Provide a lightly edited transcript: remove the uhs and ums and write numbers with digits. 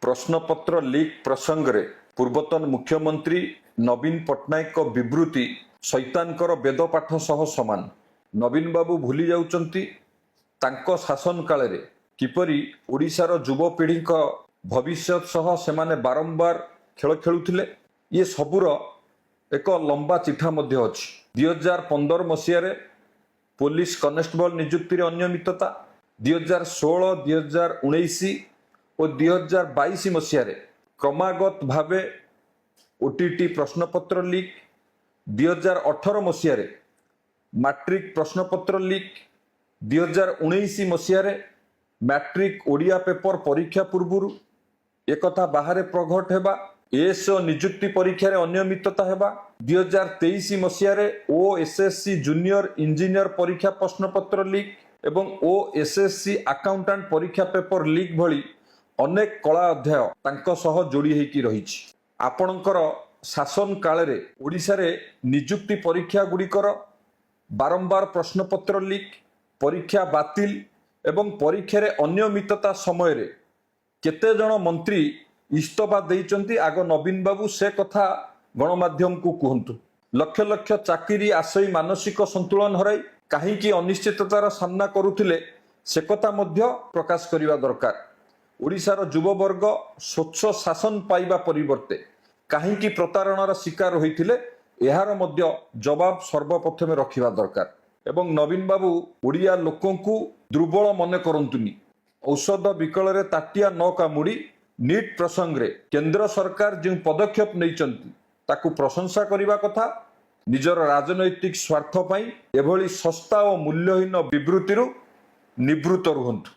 प्रश्नपत्र लीक प्रसंग रे पूर्वतन मुख्यमंत्री नवीन पट्टनायक विवृत्ति शैतानकर वेदपाठ सह समान। नवीन बाबू भूली जाउचंती तांको शासन काल रे किपरि ओडिशार युवपीढ़ी भविष्य सह सेमाने बारंबार खेल खेलुथिले। ये सबुर एक लंबा चिठा मध्य अछि। 2015 मसीह रे पुलिस कनेस्टेबल नियुक्ति रे अनियमितता, 2016, 2019 और 2022 मसीह रे क्रमागत भावे ओटीटी प्रश्नपत्र लीक, 2018 मसीह रे मैट्रिक प्रश्नपत्र लीक, 2019 मसीह रे मैट्रिक ओडिया पेपर परीक्षा पूर्व एक बाहर प्रघट हेबा, एएसओ नियुक्ति परीक्षा रे अनियमितता हेबा, 2023 मसीह रे ओएसएससी जूनियर इंजीनियर परीक्षा प्रश्नपत्र लीक एवं ओएसएससी अकाउंटेंट परीक्षा पेपर लीक भली अनेक कला अध्याय तांको सह जोड़ी हेकी रहिछि। आपणकर शासन काल रे ओडिशा रे नियुक्ति परीक्षा गुड़िकर बारंबार प्रश्नपत्र लीक, परीक्षा बातिल एवं परीक्षा रे अनियमितता समय रे केते जन मंत्री इस्तफा देइचंती। आग नवीन बाबू से कथा गणमाध्यम को कहतु। लक्ष लक्ष चाकरी आशय मानसिक संतुलन हराई कहीं अनिश्चिततार सामना करुथिले से कथा मध्य प्रकाश करिवा दरकार। ओडिशार युववर्ग स्वच्छ शासन पाइबा परिवर्ते कहीं प्रतारणार शिकार होइथिले एहार मध्य जवाब सर्वप्रथमे रखिबा दरकार। एवं नवीन बाबू ओडिया लोकंकु दुर्बल मने करंतुनी। औषध विकल रे ताटिया न कामुड़ी नीट प्रसंग रे केंद्र सरकार जो पदक्षेप नैचंती ताकू प्रशंसा करिबा कथा। निजर राजनैतिक स्वार्थ पई एभली सस्ता और मूल्यहीन विवृत्तिरु निवृत्त रुहंतु।